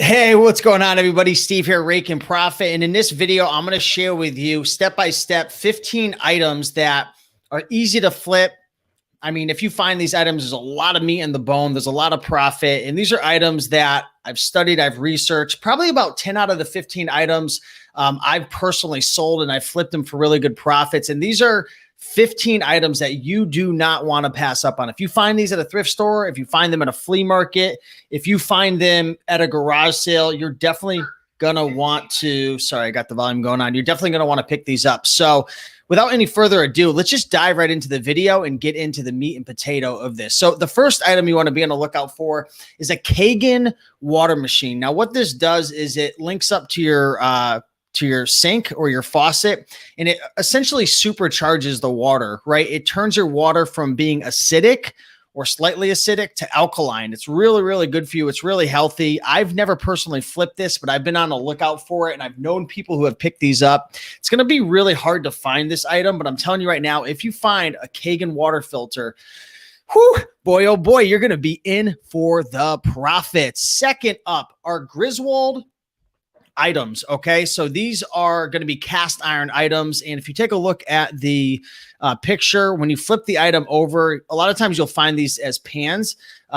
Hey, what's going on, everybody? Steve here, Rake and Profit. And in this video, I'm going to share with you step-by-step 15 items that are easy to flip. I mean, if you find these items, there's a lot of meat in the bone. There's a lot of profit. And these are items that I've studied, I've researched. Probably about 10 out of the 15 items I've personally sold, and I've flipped them for really good profits. And these are 15 items that you do not want to pass up on. If you find these at a thrift store, if you find them at a flea market, if you find them at a garage sale, you're definitely going to want to, sorry, I got the volume going on. You're definitely going to want to pick these up. So without any further ado, let's just dive right into the video and get into the meat and potato of this. So the first item you want to be on the lookout for is a Kangen water machine. Now, what this does is it links up to your sink or your faucet, and it essentially supercharges the water, right? It turns your water from being acidic or slightly acidic to alkaline. It's really, really good for you. It's really healthy. I've never personally flipped this, but I've been on the lookout for it, and I've known people who have picked these up. It's going to be really hard to find this item, but I'm telling you right now, if you find a Kangen water filter, whew, boy, oh boy, you're going to be in for the profits. Second up are Griswold items. Okay, so these are going to be cast iron items, and if you take a look at the picture, when you flip the item over, a lot of times you'll find these as pans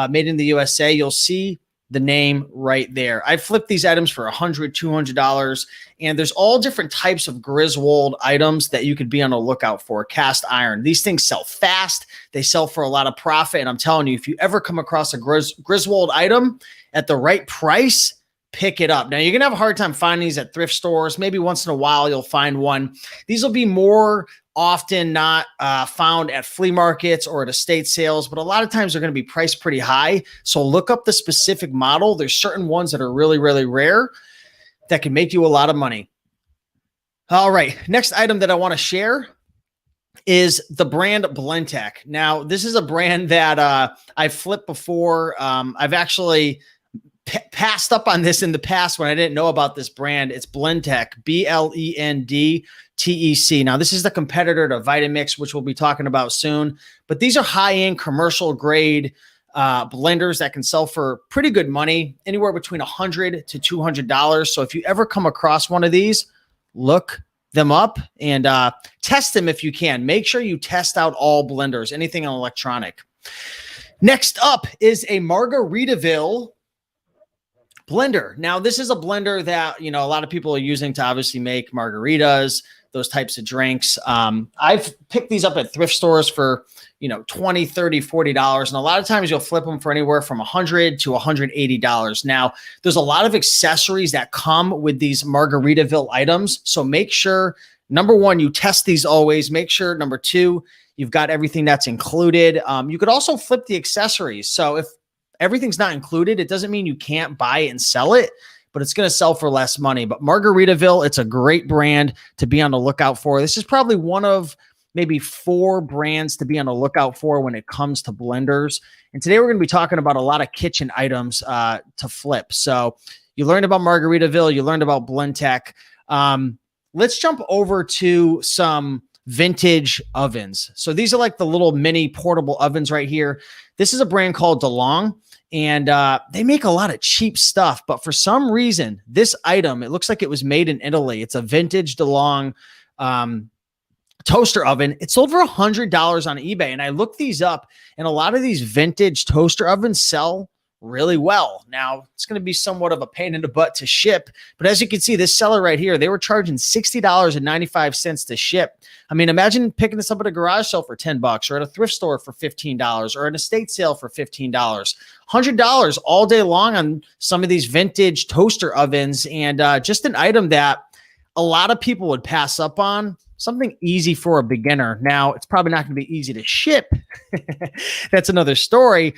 made in the USA. You'll see the name right there. I flipped these items for $100, $200, and there's all different types of Griswold items that you could be on the lookout for. Cast iron. These things sell fast. They sell for a lot of profit, and I'm telling you, if you ever come across a Griswold item at the right price, pick it up. Now, you're going to have a hard time finding these at thrift stores. Maybe once in a while you'll find one. These will be more often not found at flea markets or at estate sales, but a lot of times they're going to be priced pretty high. So look up the specific model. There's certain ones that are really, really rare that can make you a lot of money. All right. Next item that I want to share is the brand Blendtec. Now, this is a brand that I've flipped before. I've actually passed up on this in the past when I didn't know about this brand. It's Blendtec, Blendtec. Now, this is the competitor to Vitamix, which we'll be talking about soon. But these are high-end commercial grade blenders that can sell for pretty good money, anywhere between $100 to $200. So if you ever come across one of these, look them up and test them if you can. Make sure you test out all blenders, anything on electronic. Next up is a Margaritaville blender. Now, this is a blender that, you know, a lot of people are using to obviously make margaritas, those types of drinks. I've picked these up at thrift stores for, you know, $20, $30, $40. And a lot of times you'll flip them for anywhere from $100 to $180. Now, there's a lot of accessories that come with these Margaritaville items. So make sure, number one, you test these always. Make sure, number two, you've got everything that's included. You could also flip the accessories. So if everything's not included, it doesn't mean you can't buy it and sell it, but it's going to sell for less money. But Margaritaville, it's a great brand to be on the lookout for. This is probably one of maybe 4 brands to be on the lookout for when it comes to blenders. And today we're going to be talking about a lot of kitchen items to flip. So you learned about Margaritaville, you learned about Blendtec. Let's jump over to some vintage ovens. So these are like the little mini portable ovens right here. This is a brand called DeLong, and they make a lot of cheap stuff. But for some reason, this item, it looks like it was made in Italy. It's a vintage DeLong toaster oven. It sold for $100 on eBay. And I looked these up, and a lot of these vintage toaster ovens sell really well. Now, it's going to be somewhat of a pain in the butt to ship, but as you can see, this seller right here, they were charging $60.95 to ship. I mean, imagine picking this up at a garage sale for $10 or at a thrift store for $15 or an estate sale for $15. $100 all day long on some of these vintage toaster ovens, and just an item that a lot of people would pass up on. Something easy for a beginner. Now, it's probably not going to be easy to ship. That's another story.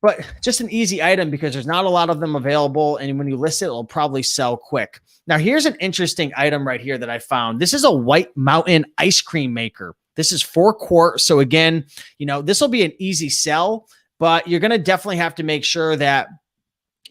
But just an easy item because there's not a lot of them available. And when you list it, it'll probably sell quick. Now, here's an interesting item right here that I found. This is a White Mountain ice cream maker. This is 4 quart. So again, you know, this will be an easy sell, but you're going to definitely have to make sure that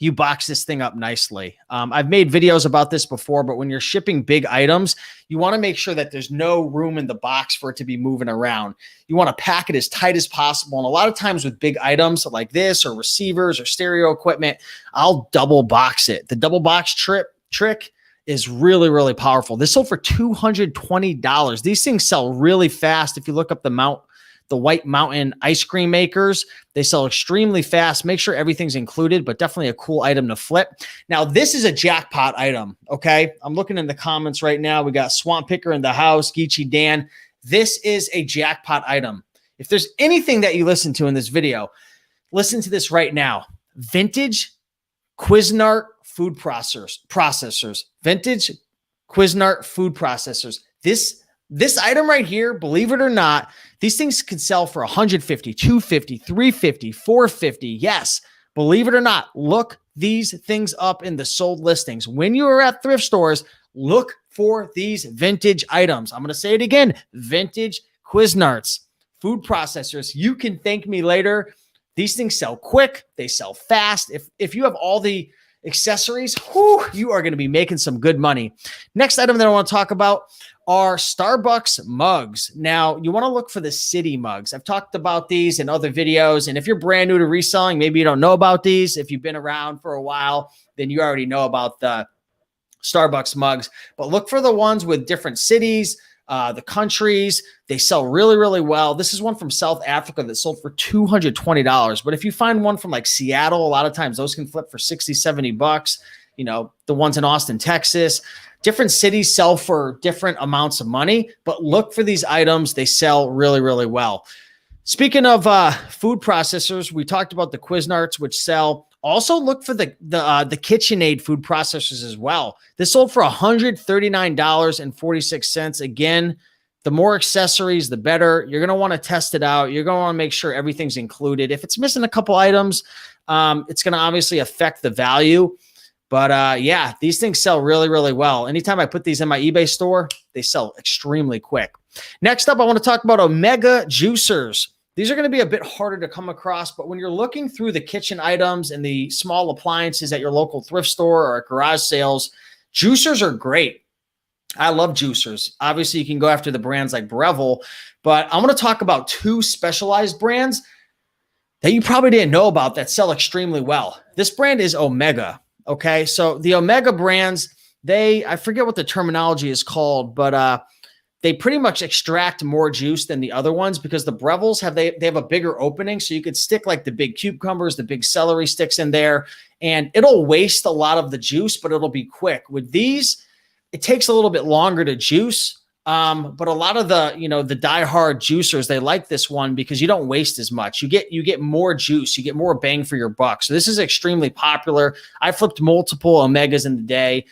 you box this thing up nicely. I've made videos about this before, but when you're shipping big items, you want to make sure that there's no room in the box for it to be moving around. You want to pack it as tight as possible. And a lot of times with big items like this or receivers or stereo equipment, I'll double box it. The double box trick is really, really powerful. This sold for $220. These things sell really fast. If you look up the White Mountain ice cream makers, they sell extremely fast. Make sure everything's included, but definitely a cool item to flip. Now, this is a jackpot item, okay? I'm looking in the comments right now. We got Swamp Picker in the house, Geechee Dan. This is a jackpot item. If there's anything that you listen to in this video, listen to this right now. Vintage Cuisinart food processors. Vintage Cuisinart food processors. This item right here, believe it or not, these things could sell for $150, $250, $350, $450. Yes, believe it or not, look these things up in the sold listings. When you are at thrift stores, look for these vintage items. I'm going to say it again, vintage Cuisinarts, food processors. You can thank me later. These things sell quick. They sell fast. If you have all the accessories, you are going to be making some good money. Next item that I want to talk about are Starbucks mugs. Now, you want to look for the city mugs. I've talked about these in other videos, and if you're brand new to reselling, maybe you don't know about these. If you've been around for a while, then you already know about the Starbucks mugs. But look for the ones with different cities, the countries. They sell really, really well. This is one from South Africa that sold for $220. But if you find one from like Seattle, a lot of times those can flip for 60, 70 bucks. You know, the ones in Austin, Texas. Different cities sell for different amounts of money, but look for these items. They sell really, really well. Speaking of food processors, we talked about the Cuisinarts, which sell. Also look for the KitchenAid food processors as well. This sold for $139.46. Again, the more accessories, the better. You're going to want to test it out. You're going to want to make sure everything's included. If it's missing a couple items, it's going to obviously affect the value. But yeah, these things sell really, really well. Anytime I put these in my eBay store, they sell extremely quick. Next up, I want to talk about Omega juicers. These are going to be a bit harder to come across, but when you're looking through the kitchen items and the small appliances at your local thrift store or at garage sales, juicers are great. I love juicers. Obviously, you can go after the brands like Breville, but I want to talk about two specialized brands that you probably didn't know about that sell extremely well. This brand is Omega. Okay, so the Omega brands, I forget what the terminology is called, but they pretty much extract more juice than the other ones because the Brevilles they have a bigger opening, so you could stick like the big cucumbers, the big celery sticks in there, and it'll waste a lot of the juice, but it'll be quick. With these, it takes a little bit longer to juice, but a lot of the diehard juicers, they like this one because you don't waste as much. You get more juice, you get more bang for your buck. So this is extremely popular. I flipped multiple Omegas in the day,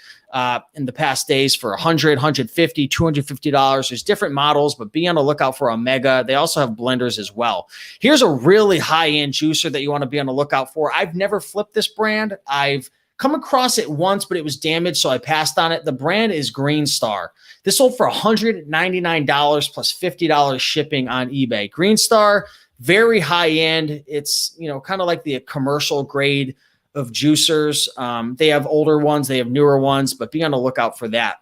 in the past days for $100, $150, $250. There's different models, but be on the lookout for Omega. They also have blenders as well. Here's a really high-end juicer that you want to be on the lookout for. I've never flipped this brand. I've come across it once, but it was damaged, so I passed on it. The brand is Greenstar. This sold for $199 plus $50 shipping on eBay. Greenstar, very high end. It's, kind of like the commercial grade of juicers. They have older ones, they have newer ones, but be on the lookout for that.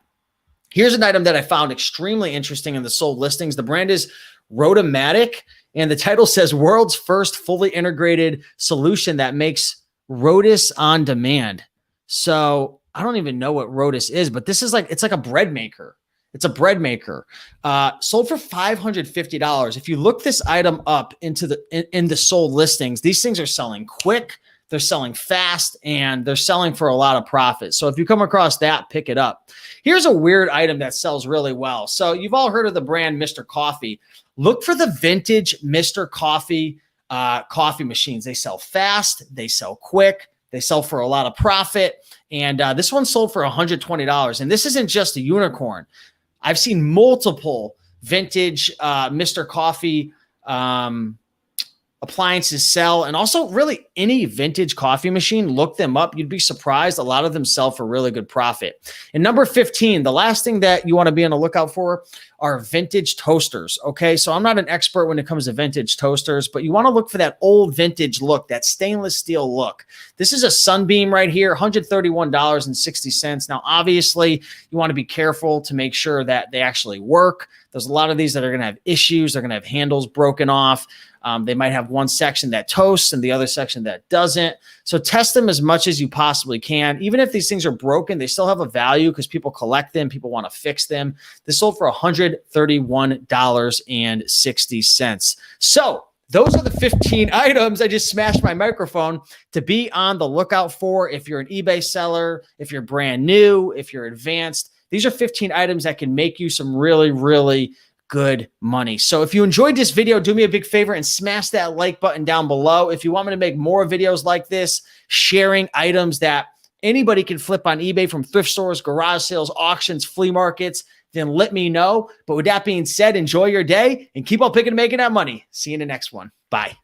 Here's an item that I found extremely interesting in the sold listings. The brand is Rotomatic, and the title says world's first fully integrated solution that makes Rotis on demand. So I don't even know what Rotis is, but this is it's like a bread maker. It's a bread maker. Sold for $550. If you look this item up in the sold listings, these things are selling quick, they're selling fast, and they're selling for a lot of profit. So if you come across that, pick it up. Here's a weird item that sells really well. So you've all heard of the brand Mr. Coffee. Look for the vintage Mr. Coffee coffee machines. They sell fast, they sell quick, they sell for a lot of profit. And this one sold for $120. And this isn't just a unicorn. I've seen multiple vintage Mr. Coffee appliances sell, and also really any vintage coffee machine, look them up. You'd be surprised. A lot of them sell for really good profit. And number 15, the last thing that you want to be on the lookout for are vintage toasters. Okay. So I'm not an expert when it comes to vintage toasters, but you want to look for that old vintage look, that stainless steel look. This is a Sunbeam right here, $131.60. Now, obviously, you want to be careful to make sure that they actually work. There's a lot of these that are going to have issues. They're going to have handles broken off. They might have one section that toasts and the other section that doesn't. So test them as much as you possibly can. Even if these things are broken, they still have a value because people collect them. People want to fix them. This sold for $131.60. So those are the 15 items. I just smashed my microphone to be on the lookout for. If you're an eBay seller, if you're brand new, if you're advanced, these are 15 items that can make you some really, really good money. So if you enjoyed this video, do me a big favor and smash that like button down below. If you want me to make more videos like this, sharing items that anybody can flip on eBay from thrift stores, garage sales, auctions, flea markets, then let me know. But with that being said, enjoy your day and keep on picking and making that money. See you in the next one. Bye.